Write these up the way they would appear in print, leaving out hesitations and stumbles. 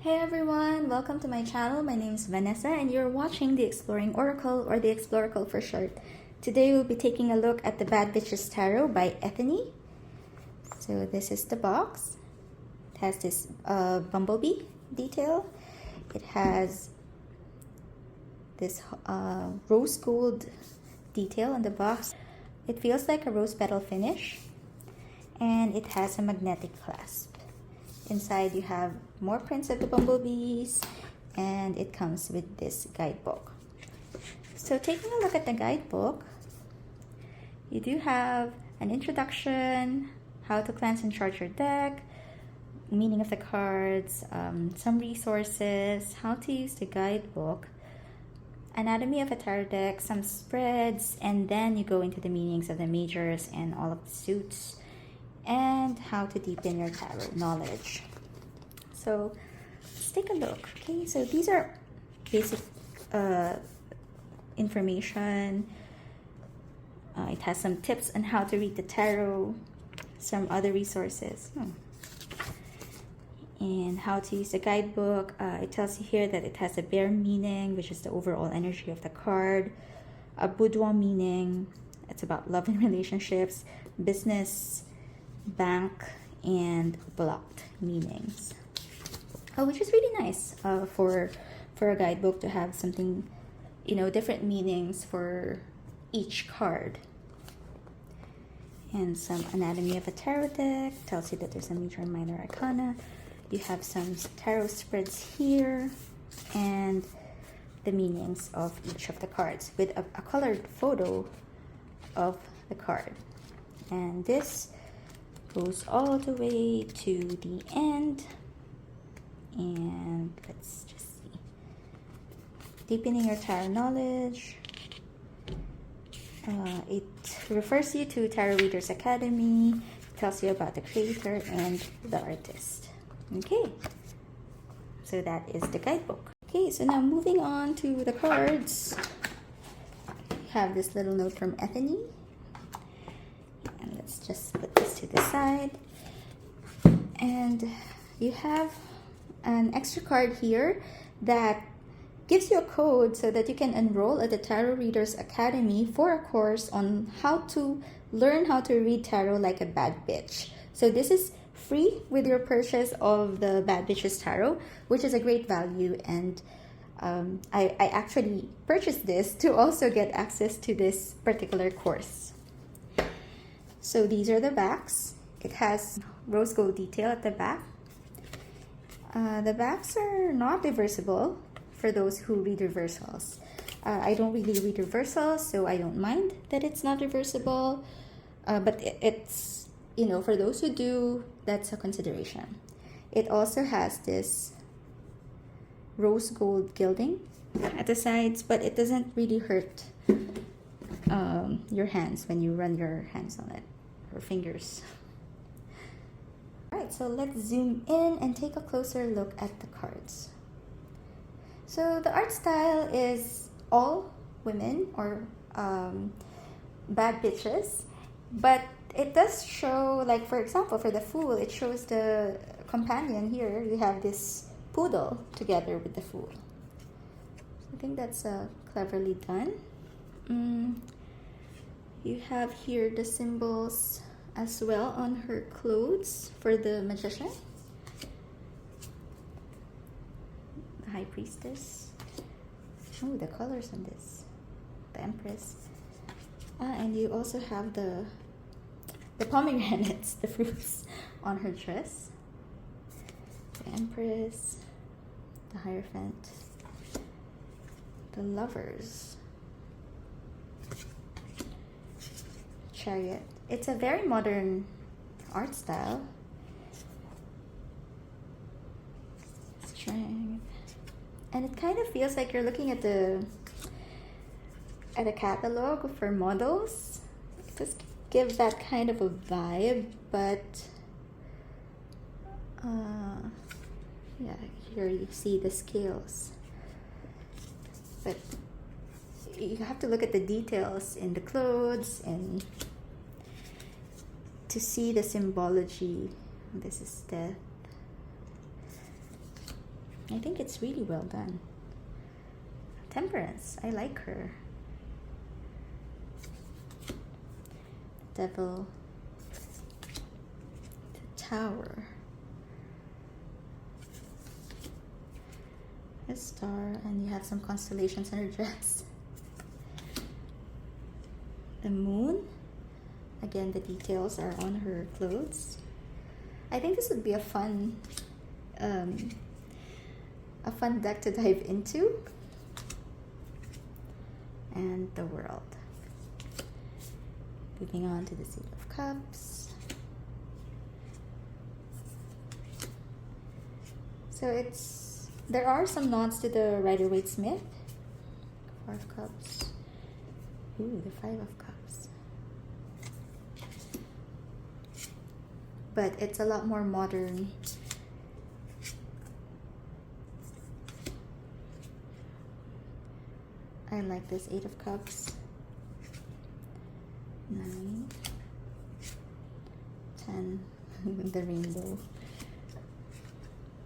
Hey everyone, welcome to my channel. My name is Vanessa and you're watching the Exploring Oracle, or the Exploracle for short. Today we'll be taking a look at the Bad Bitches Tarot by Ethony. So this is the box. It has this bumblebee detail. It has this rose gold detail on the box. It feels like a rose petal finish, and it has a magnetic clasp. Inside you have more prints of the bumblebees, and it comes with this guidebook. So taking a look at the guidebook, you do have an introduction, how to cleanse and charge your deck, meaning of the cards, some resources, how to use the guidebook, anatomy of a tarot deck, some spreads, and then you go into the meanings of the majors and all of the suits, and how to deepen your tarot knowledge. So let's take a look. Okay, so these are basic information. It has some tips on how to read the tarot, some other resources, and how to use the guidebook. It tells you here that it has a bare meaning, which is the overall energy of the card, a boudoir meaning, it's about love and relationships, business, bank, and blocked meanings, which is really nice for a guidebook to have something, different meanings for each card. And some anatomy of a tarot deck tells you that there's a major and minor arcana. You have some tarot spreads here and the meanings of each of the cards with a colored photo of the card. And this goes all the way to the end, and let's just see. Deepening your tarot knowledge. It refers you to Tarot Readers Academy. It tells you about the creator and the artist. Okay, so that is the guidebook. Okay, so now moving on to the cards. We have this little note from Ethony. And let's just put this to the side. And you have an extra card here that gives you a code so that you can enroll at the Tarot Readers Academy for a course on how to learn how to read tarot like a bad bitch. So this is free with your purchase of the Bad Bitches Tarot, which is a great value, and I actually purchased this to also get access to this particular course. So these are the backs. It has rose gold detail at the back. The backs are not reversible for those who read reversals. I don't really read reversals, so I don't mind that it's not reversible. But it's, for those who do, that's a consideration. It also has this rose gold gilding at the sides, but it doesn't really hurt your hands when you run your hands on it, or fingers. Alright, so let's zoom in and take a closer look at the cards. So the art style is all women, or bad bitches, but it does show, like for example, for the Fool, it shows the companion here. You have this poodle together with the Fool. I think that's cleverly done. You have here the symbols as well on her clothes for the magician, the high priestess. Oh, the colors on this, the empress, and you also have the pomegranates, the fruits on her dress, the empress, the hierophant, the lovers, chariot. It's a very modern art style. Strength. And it kind of feels like you're looking at a catalog for models. It does give that kind of a vibe, but yeah, here you see the scales. But you have to look at the details in the clothes and to see the symbology. This is death. I think it's really well done. Temperance, I like her. Devil, the Tower, a star, and you have some constellations in her dress. The Moon, again the details are on her clothes. I think this would be a fun deck to dive into. And the World. Moving on to the Eight of Cups. So there are some nods to the Rider-Waite-Smith. Four of Cups. Ooh, the Five of Cups. But it's a lot more modern. I like this Eight of Cups. 9, 10, the rainbow.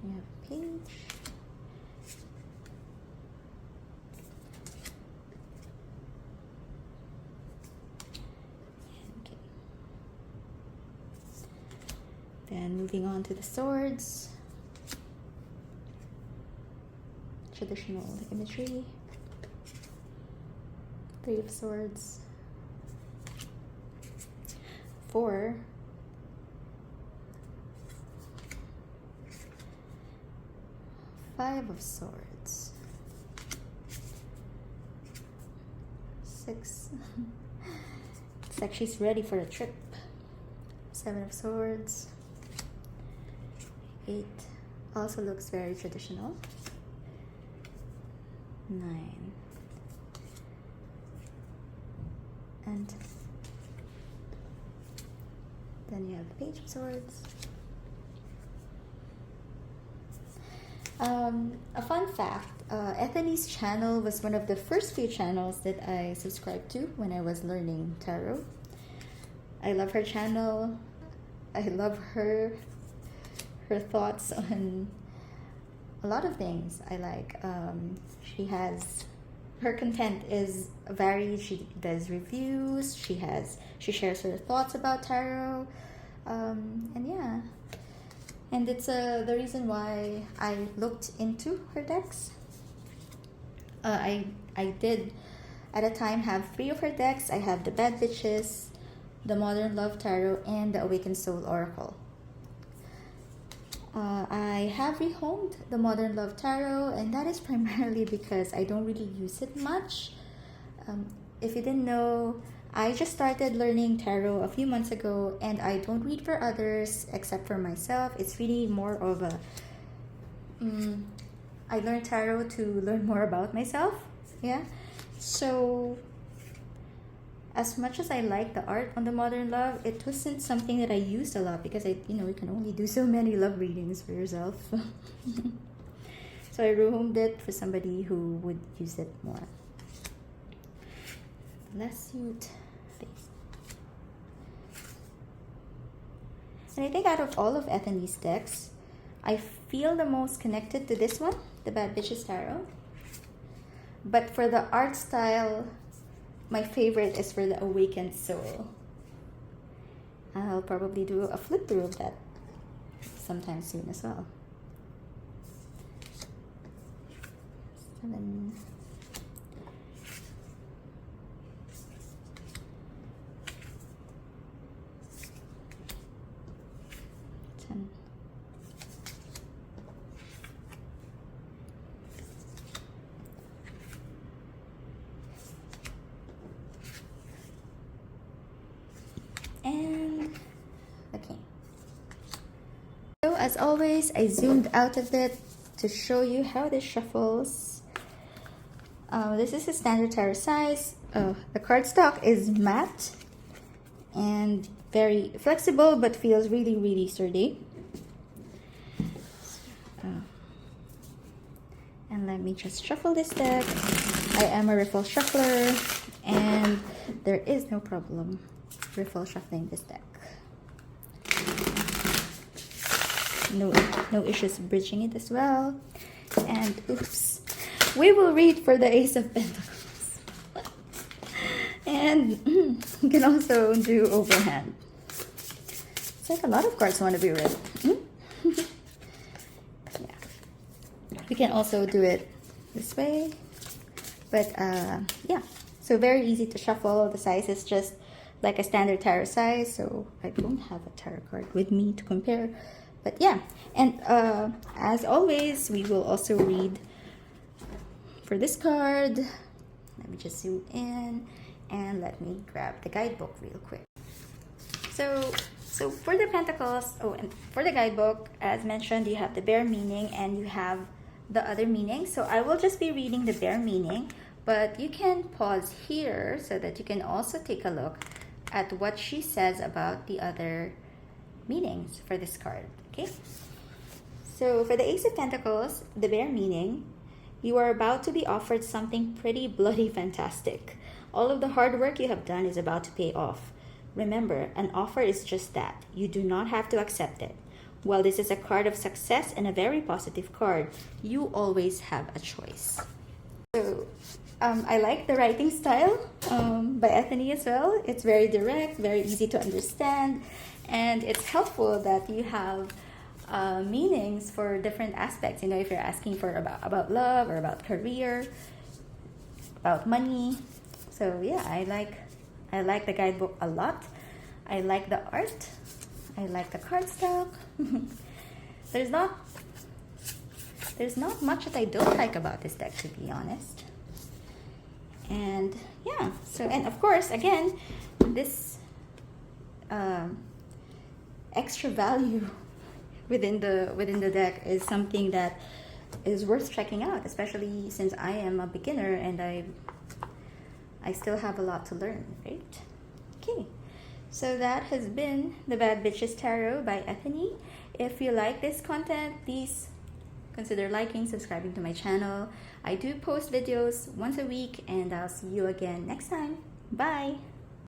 We have a page. Okay. Then moving on to the swords. Traditional imagery. Three of Swords. 4. 5 of Swords. 6. It's like she's ready for a trip. 7 of Swords. 8. Also looks very traditional. 9. And then you have the Page of Swords. A fun fact, Ethony's channel was one of the first few channels that I subscribed to when I was learning tarot. I love her channel. I love her thoughts on a lot of things. I like her content is varied. She does reviews. She shares her thoughts about tarot, and yeah, and it's the reason why I looked into her decks. I did at a time have 3 of her decks. I have the Bad Bitches, the Modern Love Tarot, and the Awakened Soul Oracle. I have rehomed the Modern Love Tarot, and that is primarily because I don't really use it much. If you didn't know, I just started learning tarot a few months ago, and I don't read for others except for myself. It's really more of a I learned tarot to learn more about myself. Yeah, so as much as I like the art on the Modern Love, it wasn't something that I used a lot because you can only do so many love readings for yourself. So I rehomed it for somebody who would use it more. Last suit face. And I think out of all of Ethony's decks, I feel the most connected to this one, the Bad Bitches Tarot. But for the art style, my favorite is for the Awakened Soul. I'll probably do a flip through of that sometime soon as well. 7. 10. And the King. So as always, I zoomed out of it to show you how this shuffles. This is a standard tarot size. The cardstock is matte and very flexible, but feels really, really sturdy. And let me just shuffle this deck. I am a riffle shuffler, and there is no problem riffle shuffling this deck. No issues bridging it as well. And oops, we will read for the Ace of Pentacles. And you can also do overhand. It's like a lot of cards want to be read. Yeah. We can also do it this way. But yeah, so very easy to shuffle. The size is just like a standard tarot size, so I don't have a tarot card with me to compare. But yeah, and as always, we will also read for this card. Let me just zoom in and let me grab the guidebook real quick. So for the Pentacles, and for the guidebook, as mentioned, you have the bare meaning and you have the other meaning. So I will just be reading the bare meaning, but you can pause here so that you can also take a look at what she says about the other meanings for this card. Okay, so for the Ace of Pentacles, the bare meaning: you are about to be offered something pretty bloody fantastic. All of the hard work you have done is about to pay off. Remember, an offer is just that. You do not have to accept it. While this is a card of success and a very positive card, you always have a choice. So I like the writing style by Ethony as well. It's very direct, very easy to understand, and it's helpful that you have meanings for different aspects. You know, if you're asking for about love or about career, about money. So yeah, I like the guidebook a lot. I like the art. I like the cardstock. There's not much that I don't like about this deck, to be honest. And yeah, so, and of course, again, this extra value within the deck is something that is worth checking out, especially since I am a beginner and I still have a lot to learn, right? Okay, so that has been the Bad Bitches Tarot by Ethony. If you like this content, please consider liking, subscribing to my channel. I do post videos once a week, and I'll see you again next time. Bye!